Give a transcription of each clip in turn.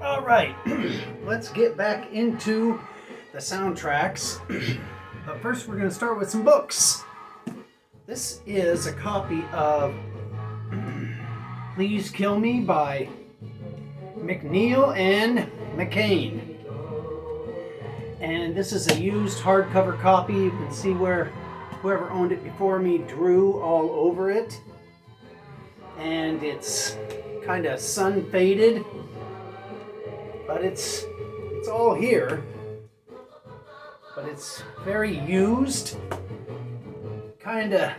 All right, let's get back into the soundtracks. But first, we're going to start with some books. This is a copy of Please Kill Me by McNeil and McCain. And this is a used hardcover copy. You can see where whoever owned it before me drew all over it. And it's kind of sun faded, but it's all here. But it's very used, kind of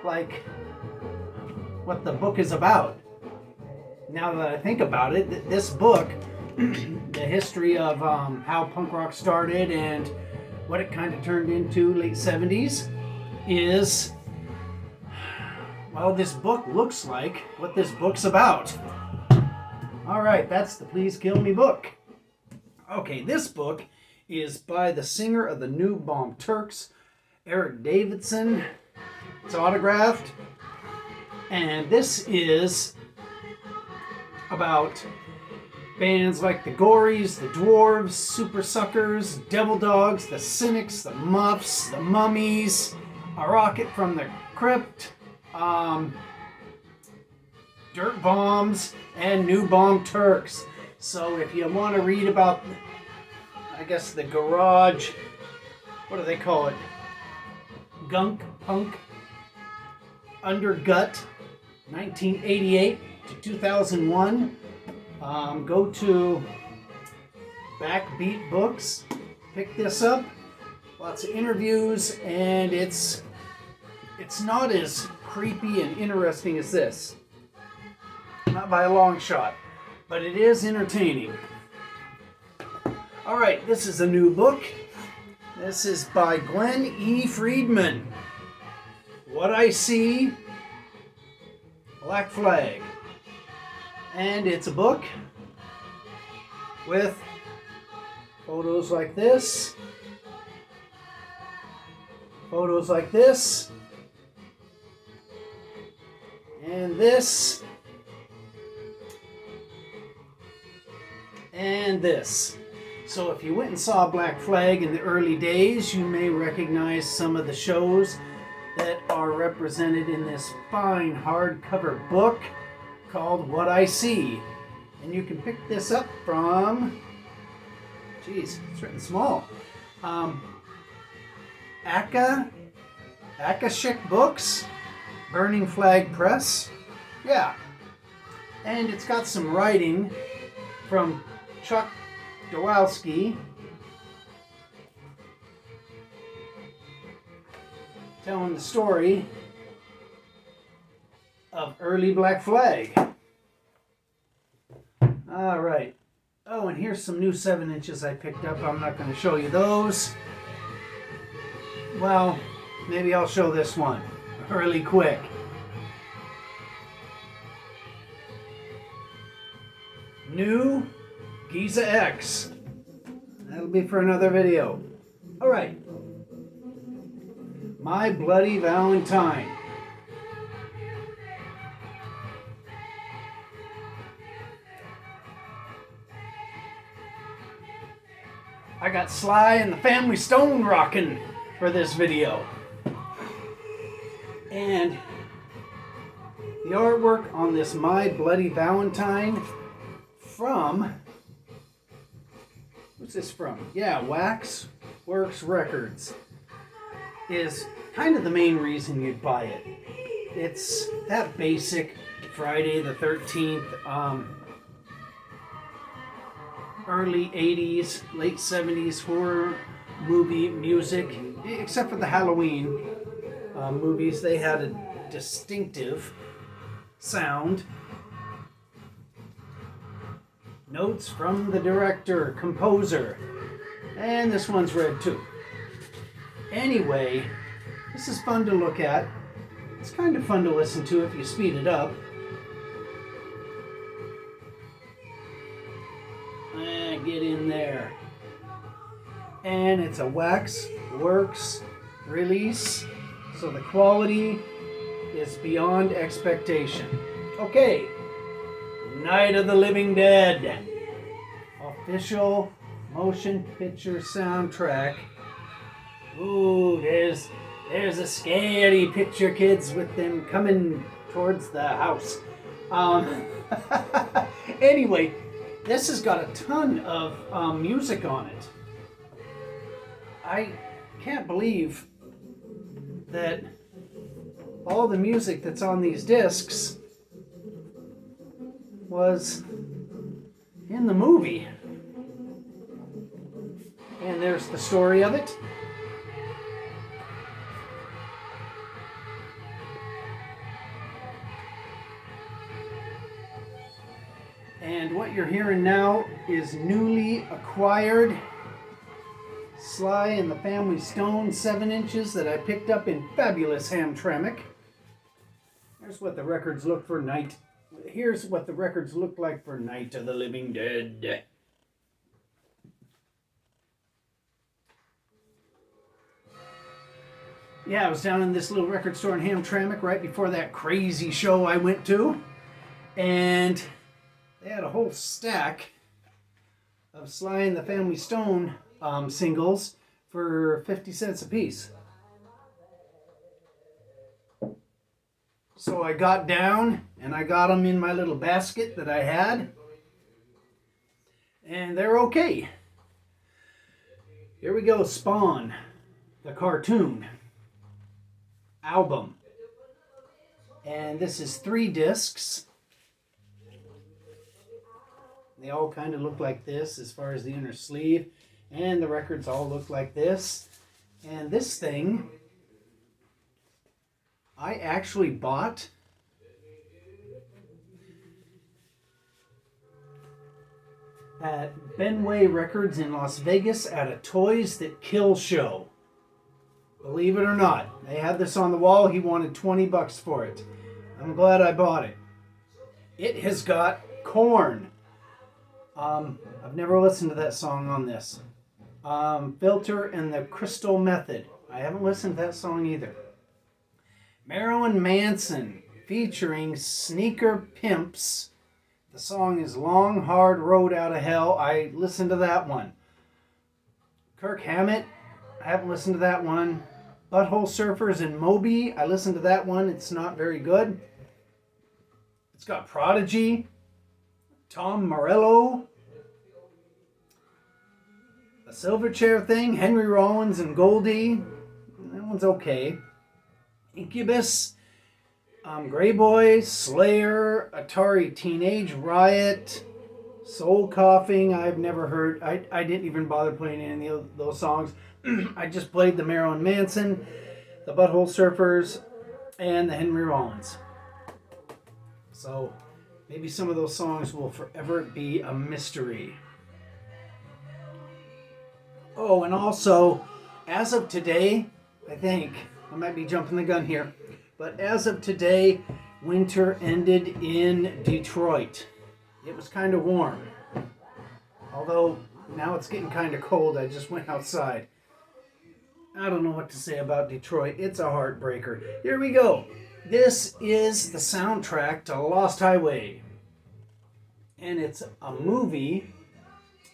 like what the book is about. Now that I think about it, this book, the history of how punk rock started and what it kind of turned into late 70s is, well, this book looks like what this book's about. All right, that's the Please Kill Me book. Okay, this book is by the singer of the New Bomb Turks, Eric Davidson. It's autographed. And this is about bands like the Gories, the Dwarves, Super Suckers, Devil Dogs, the Cynics, the Muffs, the Mummies, A Rocket from the Crypt, Dirt Bombs, and New Bomb Turks. So if you want to read about, I guess, the garage, what do they call it? Gunk, punk, undergut, 1988 to 2001. Go to Backbeat Books, pick this up. Lots of interviews, and it's not as creepy and interesting as this. Not by a long shot, but it is entertaining. All right, this is a new book. This is by Glenn E. Friedman. What I See, Black Flag. And it's a book with photos like this, photos like this, and this, and this. So if you went and saw Black Flag in the early days, you may recognize some of the shows that are represented in this fine hardcover book called What I See. And you can pick this up from, geez, it's written small, Akashic Books, Burning Flag Press. Yeah. And it's got some writing from Chuck Dowalski, telling the story of early Black Flag. All right. Oh, and here's some new 7-inches I picked up. I'm not going to show you those. Well, maybe I'll show this one really quick. New Giza X. That'll be for another video. All right. My Bloody Valentine. I got Sly and the Family Stone rocking for this video. And the artwork on this My Bloody Valentine from, what's this from? Yeah, Waxworks Records is kind of the main reason you'd buy it. It's that basic Friday the 13th, early 80s, late 70s horror movie music, except for the Halloween movies. They had a distinctive sound. Notes from the director, composer, and this one's red too. Anyway, this is fun to look at. It's kind of fun to listen to if you speed it up. Get in there. And it's a Waxworks release, so the quality is beyond expectation. Okay, Night of the Living Dead. official motion picture soundtrack. Ooh, there's a scary picture, kids, with them coming towards the house. Anyway, this has got a ton of music on it. I can't believe that all the music that's on these discs was in the movie. And there's the story of it. And what you're hearing now is newly acquired Sly and the Family Stone 7 inches that I picked up in fabulous Hamtramck. Here's what the records look for night. Here's what the records look like for Night of the Living Dead. Yeah, I was down in this little record store in Hamtramck right before that crazy show I went to, and they had a whole stack of Sly and the Family Stone singles for 50 cents a piece. So I got down and I got them in my little basket that I had, and they're okay. Here we go, Spawn, the cartoon album. And this is 3 discs. They all kind of look like this as far as the inner sleeve. And the records all look like this. And this thing, I actually bought at Benway Records in Las Vegas at a Toys That Kill show. Believe it or not, they had this on the wall. He wanted 20 bucks for it. I'm glad I bought it. It has got Korn. I've never listened to that song on this. Filter and the Crystal Method. I haven't listened to that song either. Marilyn Manson featuring Sneaker Pimps. The song is Long Hard Road Out of Hell. I listened to that one. Kirk Hammett. I haven't listened to that one. Butthole Surfers and Moby. I listened to that one. It's not very good. It's got Prodigy. Tom Morello. A Silverchair Thing. Henry Rollins and Goldie. That one's okay. Incubus. Grey Boy. Slayer. Atari Teenage Riot. Soul Coughing. I've never heard. I didn't even bother playing any of those songs. I just played the Marilyn Manson, the Butthole Surfers, and the Henry Rollins. So maybe some of those songs will forever be a mystery. Oh, and also, as of today, I think, I might be jumping the gun here, but as of today, winter ended in Detroit. It was kind of warm. Although, now it's getting kind of cold. I just went outside. I don't know what to say about Detroit. It's a heartbreaker. Here we go. This is the soundtrack to Lost Highway. And it's a movie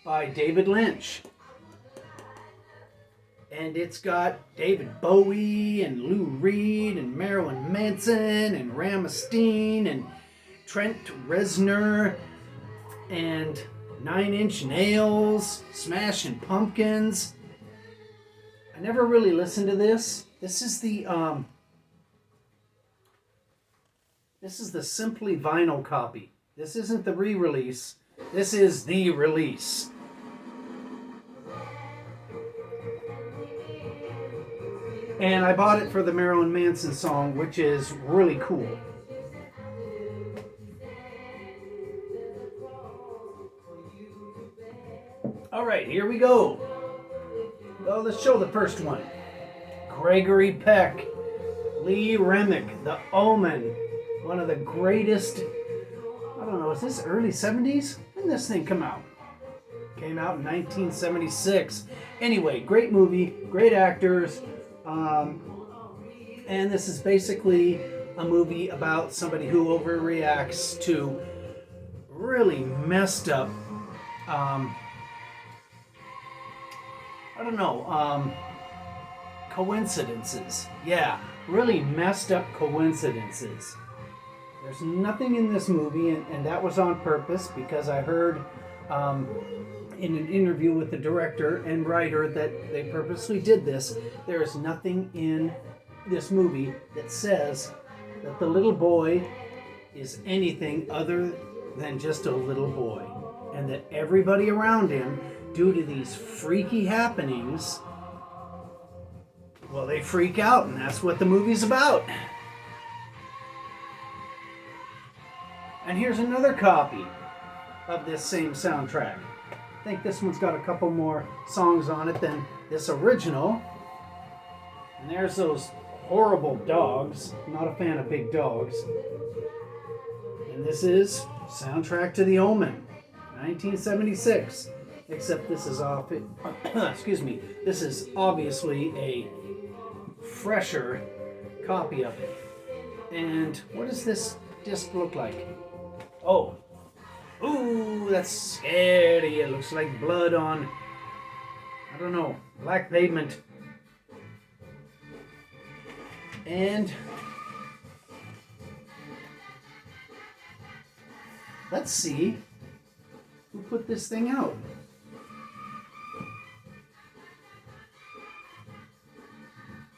by David Lynch. And it's got David Bowie and Lou Reed and Marilyn Manson and Rammstein and Trent Reznor and Nine Inch Nails, Smashing Pumpkins. I never really listened to this. This is the simply vinyl copy. This isn't the re-release. This is the release. And I bought it for the Marilyn Manson song, which is really cool. All right, here we go. Well, let's show the first one. Gregory Peck, Lee Remick, The Omen, one of the greatest, I don't know, is this early 70s? When did this thing come out? Came out in 1976. Anyway, great movie, great actors, and this is basically a movie about somebody who overreacts to really messed up I don't know, coincidences. Yeah, really messed up coincidences. There's nothing in this movie, and that was on purpose because I heard in an interview with the director and writer that they purposely did this. There is nothing in this movie that says that the little boy is anything other than just a little boy, and that everybody around him, due to these freaky happenings, well, they freak out, and that's what the movie's about. And here's another copy of this same soundtrack. I think this one's got a couple more songs on it than this original. And there's those horrible dogs. Not a fan of big dogs. And this is soundtrack to The Omen, 1976. Except this is off. Excuse me. This is obviously a fresher copy of it. And what does this disc look like? Oh, ooh, that's scary. It looks like blood on, I don't know, black pavement. And let's see who put this thing out.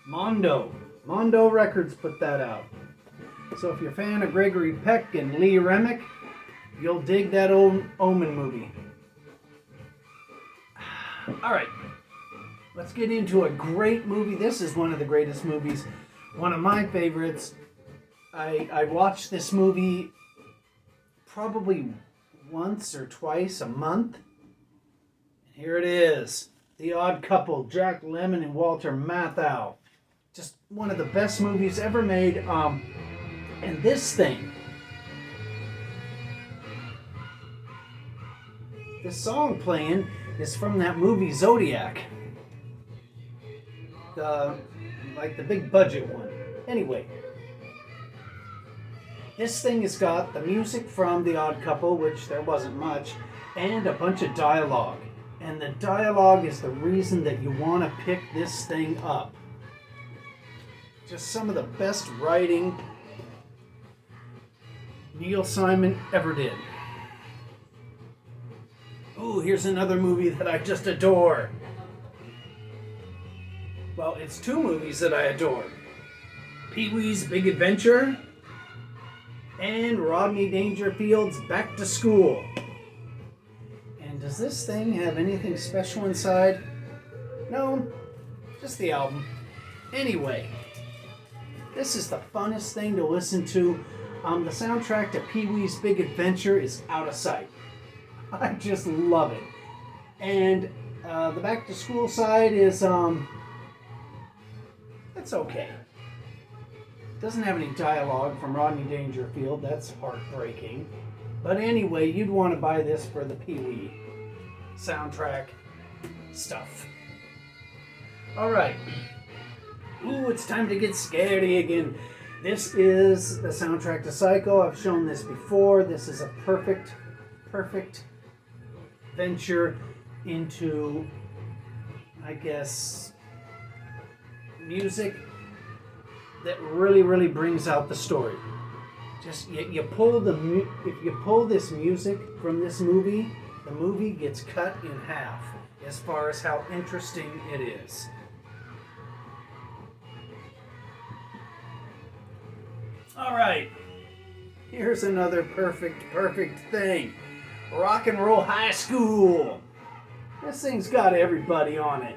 Mondo Records put that out. So if you're a fan of Gregory Peck and Lee Remick, you'll dig that old Omen movie. All right, let's get into a great movie. This is one of the greatest movies, one of my favorites. I watched this movie probably once or twice a month. And here it is, The Odd Couple, Jack Lemmon and Walter Matthau. Just one of the best movies ever made. And this thing, the song playing is from that movie Zodiac. Like the big budget one. Anyway, this thing has got the music from The Odd Couple, which there wasn't much, and a bunch of dialogue. And the dialogue is the reason that you want to pick this thing up. Just some of the best writing Neil Simon ever did. Ooh, here's another movie that I just adore. Well, it's two movies that I adore. Pee-wee's Big Adventure and Rodney Dangerfield's Back to School. And does this thing have anything special inside? No, just the album. Anyway, this is the funnest thing to listen to. The soundtrack to Pee-wee's Big Adventure is out of sight. I just love it. And the Back to School side is, it's okay. Doesn't have any dialogue from Rodney Dangerfield. That's heartbreaking. But anyway, you'd want to buy this for the Pee-wee soundtrack stuff. All right. Ooh, it's time to get scaredy again. This is the soundtrack to Psycho. I've shown this before. This is a perfect venture into, I guess, music that really brings out the story. Just you pull if you pull this music from this movie, the movie gets cut in half as far as how interesting it is. All right, here's another perfect thing. Rock and Roll High School. This thing's got everybody on it.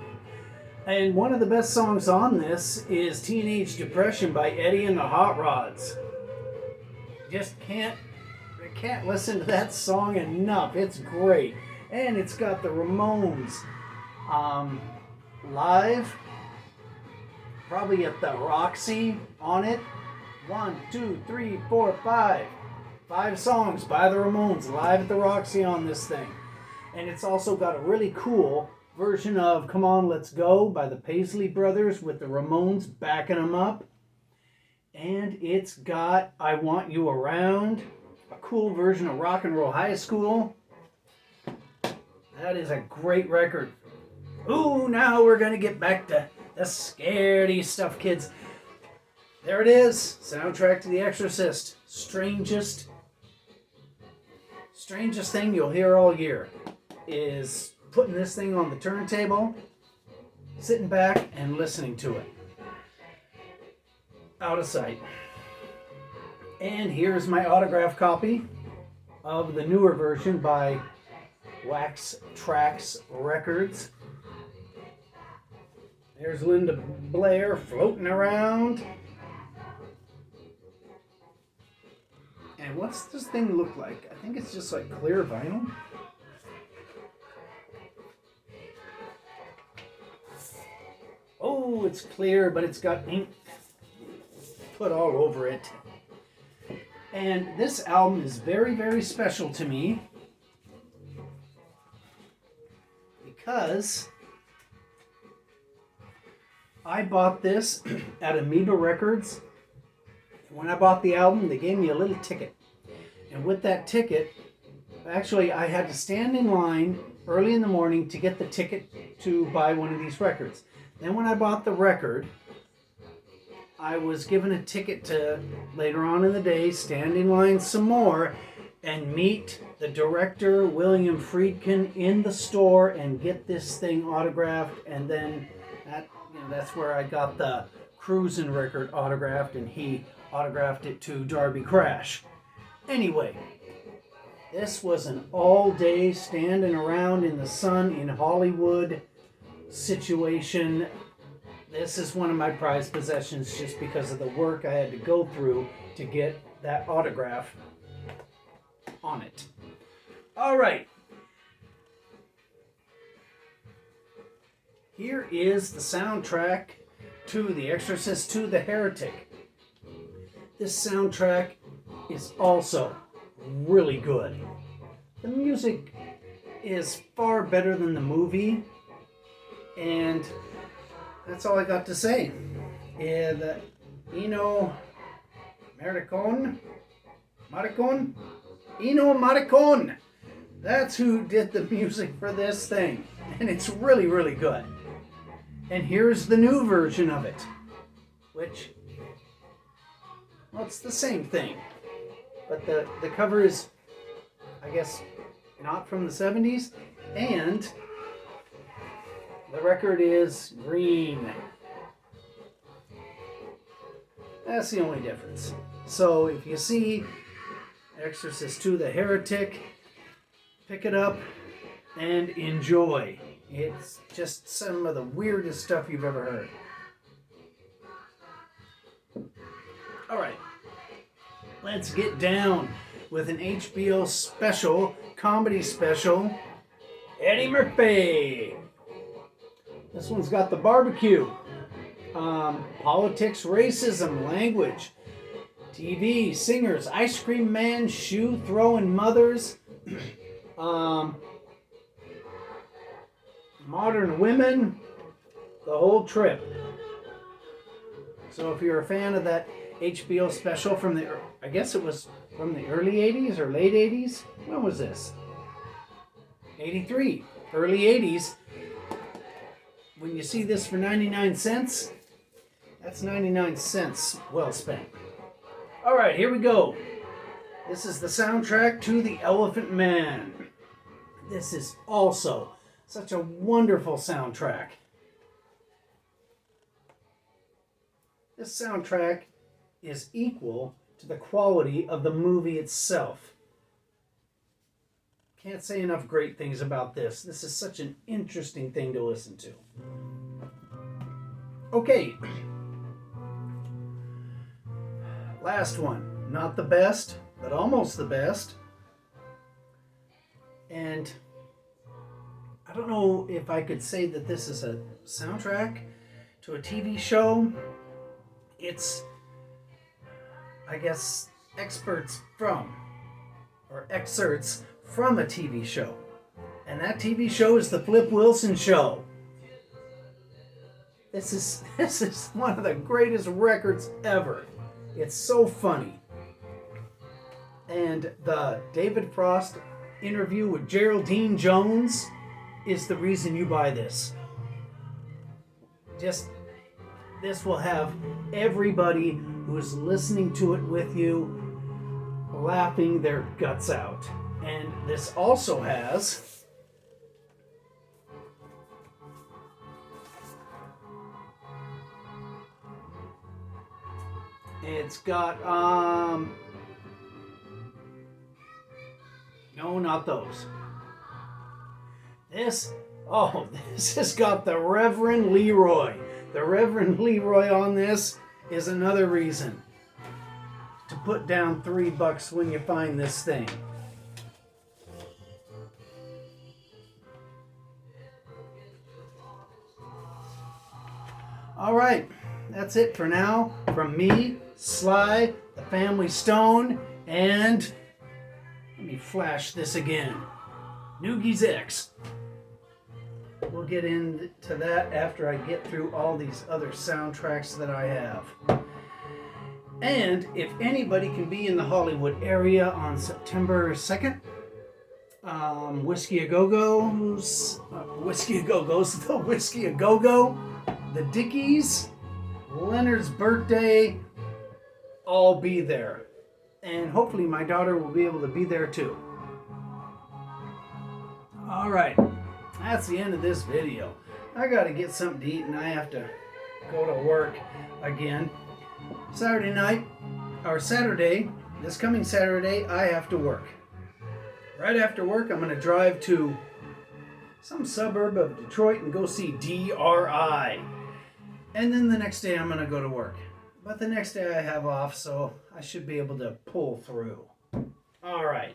And one of the best songs on this is Teenage Depression by Eddie and the Hot Rods. Just can't listen to that song enough. It's great. And it's got the Ramones live, probably at the Roxy on it. 1, 2, 3, 4, 5. 5 songs by the Ramones live at the Roxy on this thing. And it's also got a really cool version of Come On Let's Go by the Paisley Brothers with the Ramones backing them up. And it's got I Want You Around, a cool version of Rock and Roll High School. That is a great record. Ooh, now we're gonna get back to the scaredy stuff, kids. There it is, soundtrack to The Exorcist. Strangest thing you'll hear all year is putting this thing on the turntable, sitting back and listening to it. Out of sight. And here's my autograph copy of the newer version by Wax Trax Records. There's Linda Blair floating around. And what's this thing look like? I think it's just like clear vinyl. Oh, it's clear, but it's got ink put all over it. And this album is very, very special to me because I bought this at Amoeba Records. When I bought the album, they gave me a little ticket. And with that ticket, actually, I had to stand in line early in the morning to get the ticket to buy one of these records. Then when I bought the record, I was given a ticket to, later on in the day, stand in line some more and meet the director, William Friedkin, in the store and get this thing autographed. And then that's where I got the Cruisin' record autographed, and he autographed it to Darby Crash. Anyway, this was an all-day standing around in the sun in Hollywood situation. This is one of my prized possessions just because of the work I had to go through to get that autograph on it. All right. Here is the soundtrack to The Exorcist II: The Heretic. This soundtrack is also really good. The music is far better than the movie, and that's all I got to say. The Ennio Morricone. Ennio Morricone. That's who did the music for this thing, and it's really, really good. And here's the new version of it, which, well, it's the same thing, but the cover is, I guess, not from the 70s, and the record is green. That's the only difference. So if you see Exorcist II: The Heretic, pick it up and enjoy. It's just some of the weirdest stuff you've ever heard. All right, let's get down with an HBO special, comedy special, Eddie Murphy. This one's got the barbecue, politics, racism, language, TV, singers, ice cream man, shoe throwing mothers, modern women, the whole trip. So if you're a fan of that HBO special from the, I guess it was from the early 80s or late 80s. When was this? 83. Early 80s. When you see this for 99 cents, that's 99 cents well spent. All right, here we go. This is the soundtrack to The Elephant Man. This is also such a wonderful soundtrack. This soundtrack is equal to the quality of the movie itself. Can't say enough great things about this. This is such an interesting thing to listen to. Okay. Last one. Not the best, but almost the best. And I don't know if I could say that this is a soundtrack to a TV show. It's, I guess, excerpts from a TV show. And that TV show is The Flip Wilson Show. This is one of the greatest records ever. It's so funny. And the David Frost interview with Geraldine Jones is the reason you buy this. just this will have everybody who's listening to it with you laughing their guts out. And this also has it's got no, not those. This has got the Reverend Leroy. The Reverend Leroy on this is another reason to put down $3 when you find this thing. All right, that's it for now from me, Sly, the Family Stone, and let me flash this again. Noogies X. We'll get into that after I get through all these other soundtracks that I have. And if anybody can be in the Hollywood area on September 2nd, Whiskey A Go-Go's, Whiskey A Go-Go's, the Whiskey A Go-Go, the Dickies, Leonard's birthday, I'll be there. And hopefully my daughter will be able to be there too. All right. That's the end of this video. I gotta get something to eat and I have to go to work again. Saturday night, or Saturday, this coming Saturday, I have to work. Right after work, I'm gonna drive to some suburb of Detroit and go see DRI. And then the next day I'm gonna go to work. But the next day I have off, so I should be able to pull through. All right,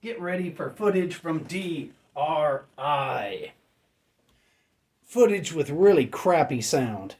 get ready for footage from DRI. Footage with really crappy sound.